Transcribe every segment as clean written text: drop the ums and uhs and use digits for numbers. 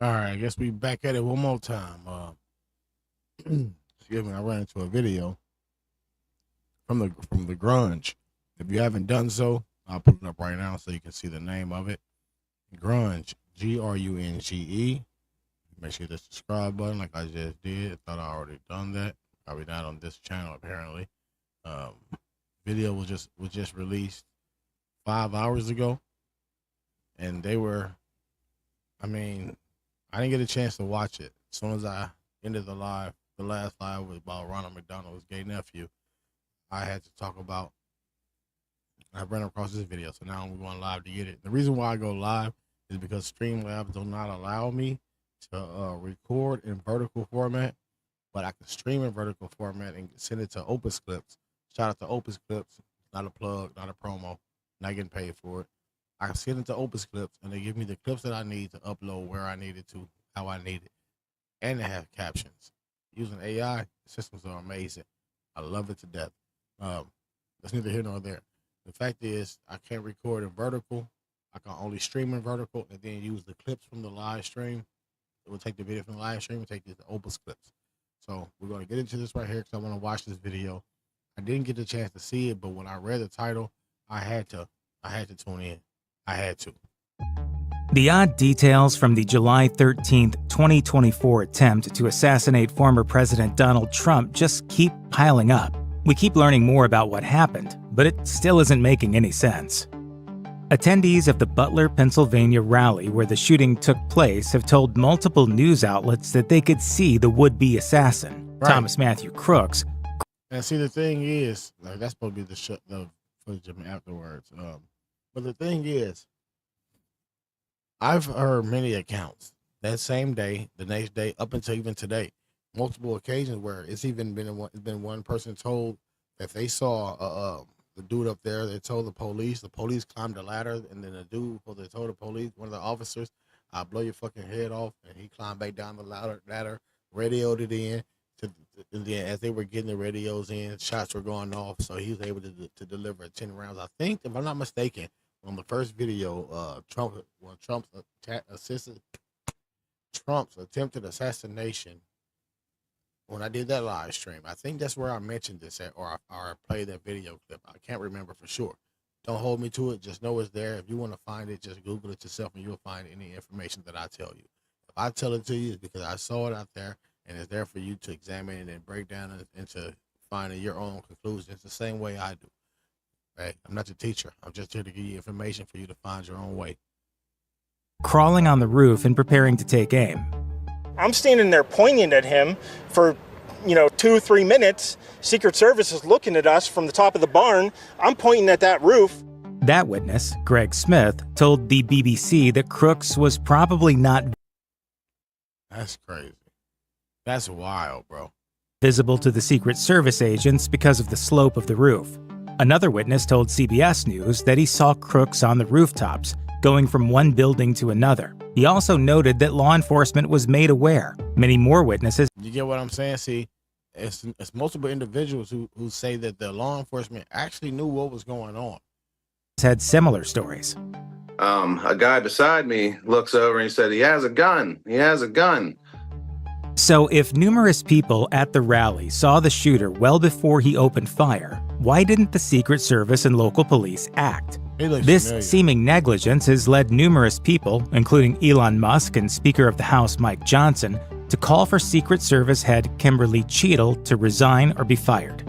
All right, I guess we back at it one more time. Excuse me, I ran into a video from the grunge. If you haven't done so, I'll put it up right now so you can see the name of it. Grunge, Grunge. Make sure you hit the subscribe button like I just did. Thought I already done that. Probably not on this channel apparently. Um, Video was just released 5 hours ago, and they were. I mean, I didn't get a chance to watch it. As soon as I ended the last live was about Ronald McDonald's gay nephew. I had to talk about. I ran across this video, so now I'm going live to get it. The reason why I go live is because Streamlabs do not allow me to record in vertical format, but I can stream in vertical format and send it to Opus Clips. Shout out to Opus Clips. Not a plug, not a promo. Not getting paid for it. I can send it to Opus Clips, and they give me the clips that I need to upload where I need it to, how I need it, and they have captions. Using AI systems are amazing. I love it to death. That's neither here nor there. The fact is, I can't record in vertical. I can only stream in vertical, and then use the clips from the live stream. It will take the video from the live stream and take it to Opus Clips. So we're going to get into this right here because I want to watch this video. I didn't get the chance to see it, but when I read the title, I had to tune in. I had to. The odd details from the July 13th, 2024 attempt to assassinate former President Donald Trump just keep piling up. We keep learning more about what happened, but it still isn't making any sense. Attendees of the Butler, Pennsylvania rally where the shooting took place have told multiple news outlets that they could see the would-be assassin, Right. Thomas Matthew Crooks. And see, the thing is, like, that's supposed to be the footage of me afterwards. But the thing is, I've heard many accounts that same day, the next day, up until even today, multiple occasions where it's been one person told that they saw the dude up there. They told the police climbed the ladder, and then the dude, they told the police, one of the officers, "I'll blow your fucking head off," and he climbed back down the ladder, radioed it in. And then as they were getting the radios in, shots were going off, so he was able to deliver 10 rounds. I think, if I'm not mistaken, on the first video, Trump's attempted assassination. When I did that live stream, I think that's where I mentioned this at, or I played that video clip. I can't remember for sure. Don't hold me to it. Just know it's there. If you want to find it, just Google it yourself, and you'll find any information that I tell you. If I tell it to you, it's because I saw it out there, and it's there for you to examine it and break down it into finding your own conclusions the same way I do. Hey, I'm not your teacher. I'm just here to give you information for you to find your own way. Crawling on the roof and preparing to take aim. I'm standing there pointing at him for, 2-3 minutes. Secret Service is looking at us from the top of the barn. I'm pointing at that roof. That witness, Greg Smith, told the BBC that Crooks was probably not That's crazy. That's wild, bro. visible to the Secret Service agents because of the slope of the roof. Another witness told CBS News that he saw Crooks on the rooftops, going from one building to another. He also noted that law enforcement was made aware. Many more witnesses. You get what I'm saying? See, it's multiple individuals who say that the law enforcement actually knew what was going on. Had similar stories. A guy beside me looks over and he said, "He has a gun. He has a gun." So if numerous people at the rally saw the shooter well before he opened fire, why didn't the Secret Service and local police act? This familiar. seeming negligence has led numerous people, including Elon Musk and Speaker of the House Mike Johnson, to call for Secret Service head Kimberly Cheadle to resign or be fired.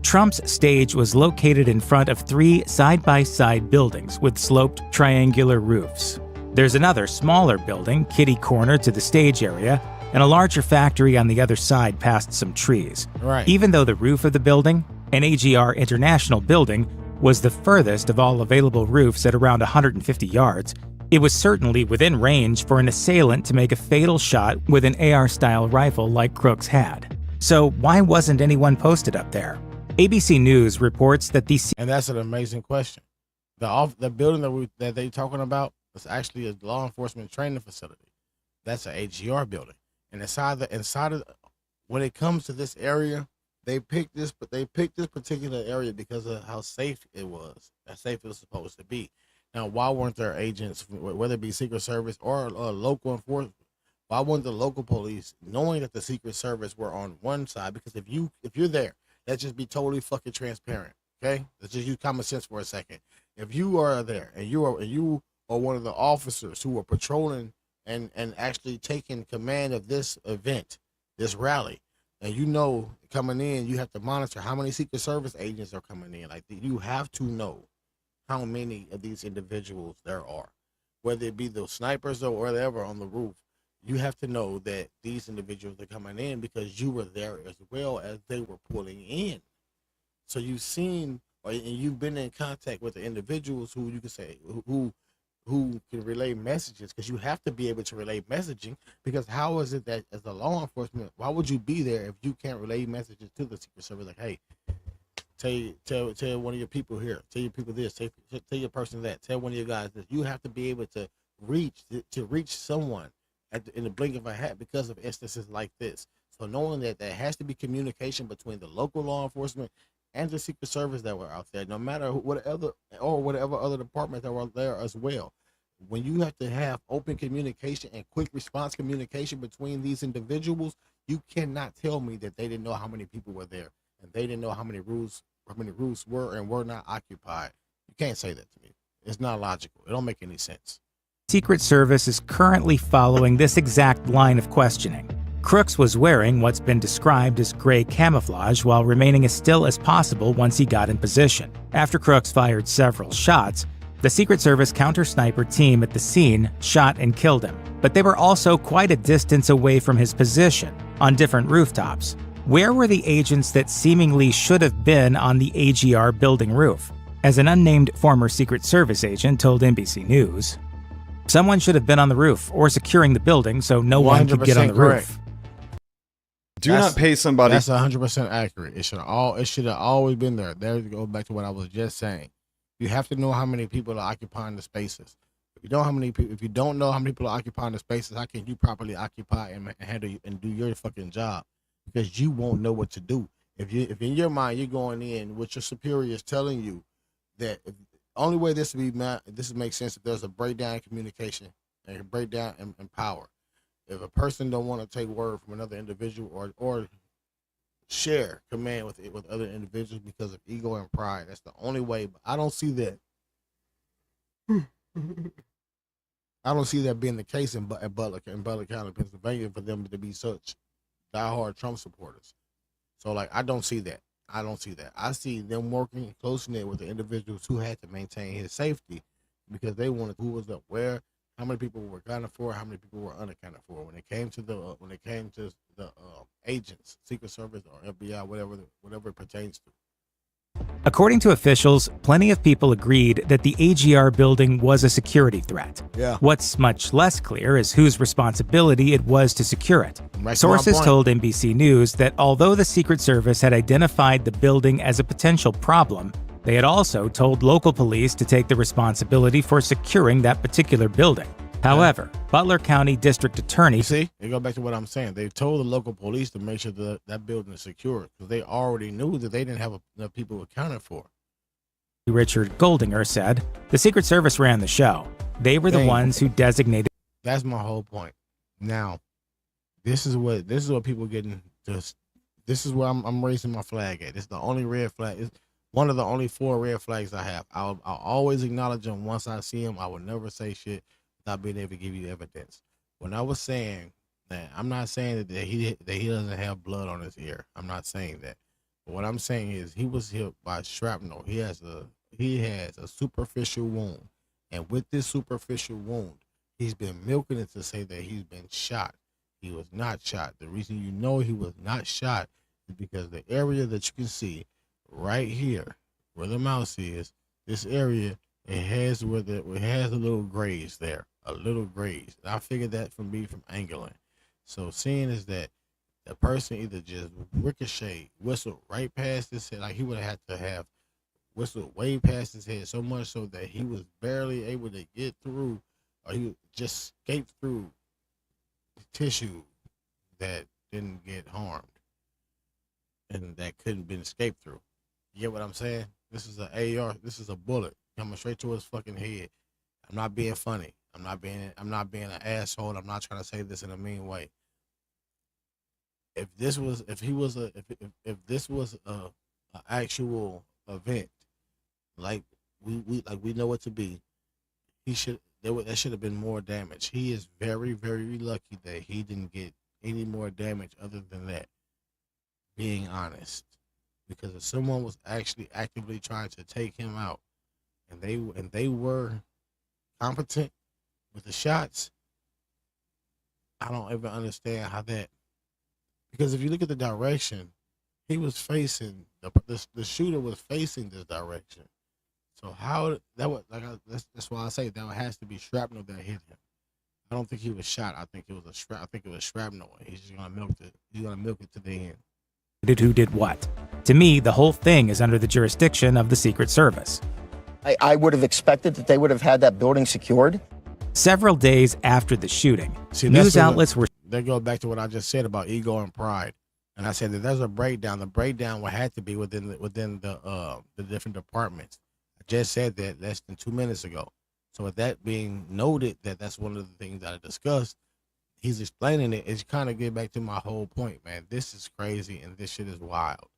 Trump's stage was located in front of 3 side-by-side buildings with sloped triangular roofs. There's another smaller building kitty corner to the stage area, and a larger factory on the other side past some trees. Right. Even though the roof of the building, an AGR International building, was the furthest of all available roofs at around 150 yards, it was certainly within range for an assailant to make a fatal shot with an AR-style rifle like Crooks had. So why wasn't anyone posted up there? ABC News reports that the And that's an amazing question. The building that they're talking about is actually a law enforcement training facility. That's an AGR building. And inside of when it comes to this area, they picked this particular area because of how safe it was. How safe it was supposed to be. Now, why weren't there agents, whether it be Secret Service or local Why wouldn't the local police, knowing that the Secret Service were on one side? Because if you're there, let's just be totally fucking transparent. Okay, let's just use common sense for a second. If you are there and you are one of the officers who are patrolling and actually taking command of this event, this rally, and you know coming in, you have to monitor how many Secret Service agents are coming in. Like you have to know how many of these individuals there are, whether it be those snipers or whatever on the roof. You have to know that these individuals are coming in because you were there as well as they were pulling in. So you've seen and you've been in contact with the individuals who you can say who can relay messages, because you have to be able to relay messaging, because how is it that as a law enforcement, why would you be there if you can't relay messages to the Secret Service? Like, hey, tell one of your people here, tell your people this, tell your person that, tell one of your guys this. You have to be able to reach someone in the blink of a hat because of instances like this. So knowing that there has to be communication between the local law enforcement and the Secret Service that were out there, no matter whatever other departments that were there as well. When you have to have open communication and quick response communication between these individuals, you cannot tell me that they didn't know how many people were there and they didn't know how many roofs were and were not occupied. You can't say that to me. It's not logical. It don't make any sense. Secret Service is currently following this exact line of questioning. Crooks was wearing what's been described as gray camouflage while remaining as still as possible once he got in position. After Crooks fired several shots, the Secret Service counter-sniper team at the scene shot and killed him, but they were also quite a distance away from his position, on different rooftops. Where were the agents that seemingly should have been on the AGR building roof? As an unnamed former Secret Service agent told NBC News, someone should have been on the roof or securing the building so no one could get on the correct. roof. Do not pay somebody. That's 100% accurate. It should have always been there. There you go back to what I was just saying. You have to know how many people are occupying the spaces. If you don't know how many people are occupying the spaces, how can you properly occupy and handle and do your fucking job? Because you won't know what to do. If in your mind you're going in with your superiors telling you that only way this makes sense if there's a breakdown in communication and a breakdown in power. If a person don't want to take word from another individual or share command with other individuals because of ego and pride, that's the only way. But I don't see that. I don't see that being the case in Butler County, Pennsylvania, for them to be such diehard Trump supporters. So like, I don't see that. I see them working close knit with the individuals who had to maintain his safety because they wanted who was up where. How many people were accounted for? How many people were unaccounted for? When it came to the agents, Secret Service or FBI, whatever it pertains to. According to officials, plenty of people agreed that the AGR building was a security threat. Yeah. What's much less clear is whose responsibility it was to secure it. Right. Sources told NBC News that although the Secret Service had identified the building as a potential problem, they had also told local police to take the responsibility for securing that particular building. However, Butler County District Attorney... See, they go back to what I'm saying. They told the local police to make sure that building is secure because they already knew that they didn't have enough people accounted for. Richard Goldinger said, the Secret Service ran the show. They were the ones who designated... That's my whole point. Now, this is what people getting... This is where I'm raising my flag at. It's the only red flag. It's one of the only 4 red flags I have. I'll always acknowledge them once I see them. I will never say shit without being able to give you evidence. When I was saying that, I'm not saying that he doesn't have blood on his ear. I'm not saying that. But what I'm saying is he was hit by shrapnel. He has a superficial wound, and with this superficial wound, he's been milking it to say that he's been shot. He was not shot. The reason you know he was not shot is because the area that you can see right here, where the mouse is, this area, it has a little graze there, a little graze. I figured that from angling. So seeing is that the person either just whistled right past his head, like he would have had to have whistled way past his head, so much so that he was barely able to get through, or he just escaped through tissue that didn't get harmed and that couldn't been escaped through. You get what I'm saying? This is an AR. This is a bullet coming straight to his fucking head. I'm not being funny. I'm not being an asshole. I'm not trying to say this in a mean way. If this was if this was a actual event like we know it to be, there should have been more damage. He is very, very lucky that he didn't get any more damage other than that. Being honest, because if someone was actually actively trying to take him out, and they were competent with the shots, I don't ever understand how that. Because if you look at the direction, he was facing the shooter was facing this direction. So how that was that's why I say that has to be shrapnel that hit him. I don't think he was shot. I think it was I think it was shrapnel. He's just gonna milk it. He's gonna milk it to the end. Who did what. To me, the whole thing is under the jurisdiction of the Secret Service. I would have expected that they would have had that building secured. Several days after the shooting, See, news outlets were... That goes back to what I just said about ego and pride. And I said that there's a breakdown. The breakdown would have to be within the different departments. I just said that less than 2 minutes ago. So with that being noted, that's one of the things that I discussed. He's explaining it. It's kind of get back to my whole point, man. This is crazy and this shit is wild.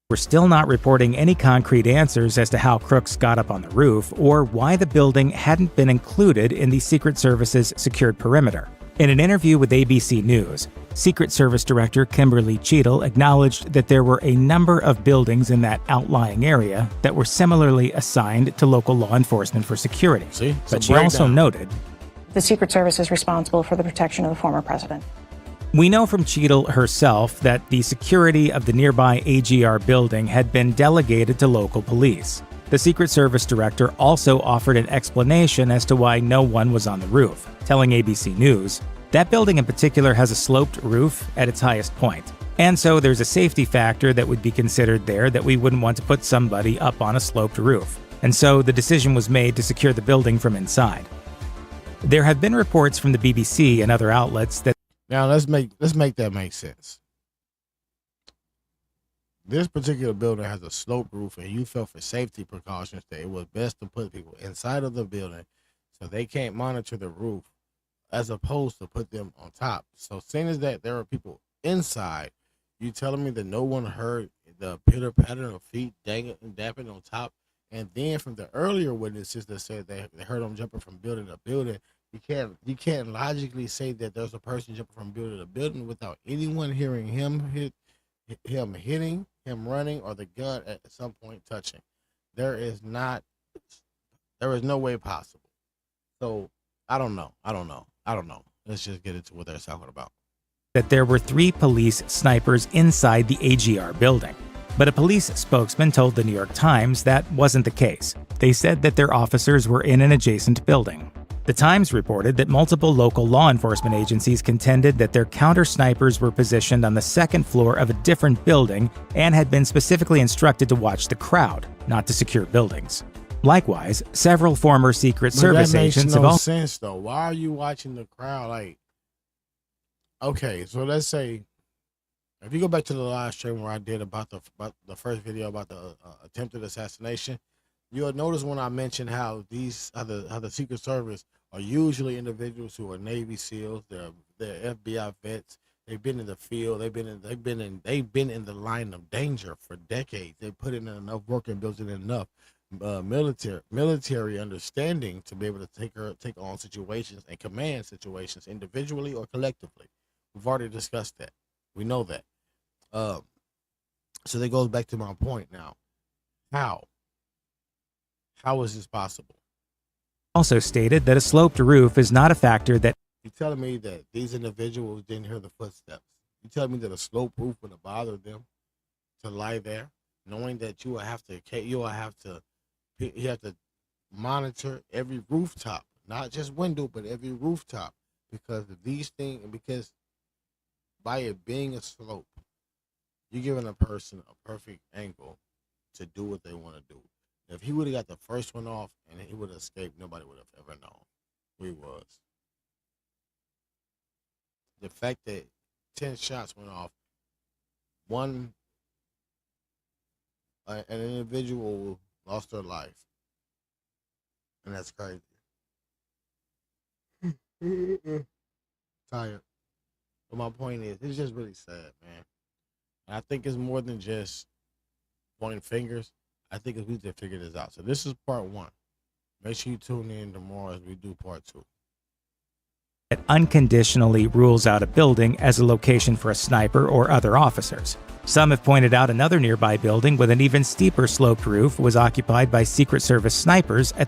We're still not reporting any concrete answers as to how crooks got up on the roof or why the building hadn't been included in the Secret Service's secured perimeter. In an interview with ABC News, Secret Service Director Kimberly Cheadle acknowledged that there were a number of buildings in that outlying area that were similarly assigned to local law enforcement for security. But she also noted, the Secret Service is responsible for the protection of the former president. We know from Cheadle herself that the security of the nearby AGR building had been delegated to local police. The Secret Service director also offered an explanation as to why no one was on the roof, telling ABC News, that building in particular has a sloped roof at its highest point. And so there's a safety factor that would be considered there that we wouldn't want to put somebody up on a sloped roof. And so the decision was made to secure the building from inside. There have been reports from the BBC and other outlets that now let's make that make sense. This particular building has a sloped roof, and you felt for safety precautions that it was best to put people inside of the building so they can't monitor the roof, as opposed to put them on top. So seeing as that there are people inside, you telling me that no one heard the pitter patter of feet dangling and dapping on top, and then from the earlier witnesses that said they heard them jumping from building to building. You can't logically say that there's a person jumping from building to building without anyone hearing him hitting, him running, or the gun at some point touching. There is no way possible. So I don't know. Let's just get into what they're talking about. That there were 3 police snipers inside the AGR building. But a police spokesman told the New York Times that wasn't the case. They said that their officers were in an adjacent building. The Times reported that multiple local law enforcement agencies contended that their counter-snipers were positioned on the second floor of a different building and had been specifically instructed to watch the crowd, not to secure buildings. Likewise, several former Secret Service agents have also... That makes no sense, though. Why are you watching the crowd? Like, okay, so let's say, if you go back to the live stream where I did about the first video about the attempted assassination, you'll notice when I mentioned how the Secret Service are usually individuals who are Navy SEALs, they're FBI vets. They've been in the field. They've been in the line of danger for decades. They put in enough work and built in enough military understanding to be able to take on situations and command situations individually or collectively. We've already discussed that. We know that. So that goes back to my point now. How is this possible? Also stated that a sloped roof is not a factor that... You're telling me that these individuals didn't hear the footsteps. You're telling me that a sloped roof would have bothered them to lie there, knowing that you have to monitor every rooftop, not just window, but every rooftop, because of these things, because by it being a slope, you're giving a person a perfect angle to do what they want to do. If he would have got the first one off and he would have escaped, nobody would have ever known who he was. The fact that 10 shots went off, an individual lost their life, and that's crazy. Tired. But my point is, it's just really sad, man. And I think it's more than just pointing fingers. I think we need to figure this out. So this is part 1. Make sure you tune in tomorrow as we do part 2. It unconditionally rules out a building as a location for a sniper or other officers. Some have pointed out another nearby building with an even steeper sloped roof was occupied by Secret Service snipers at the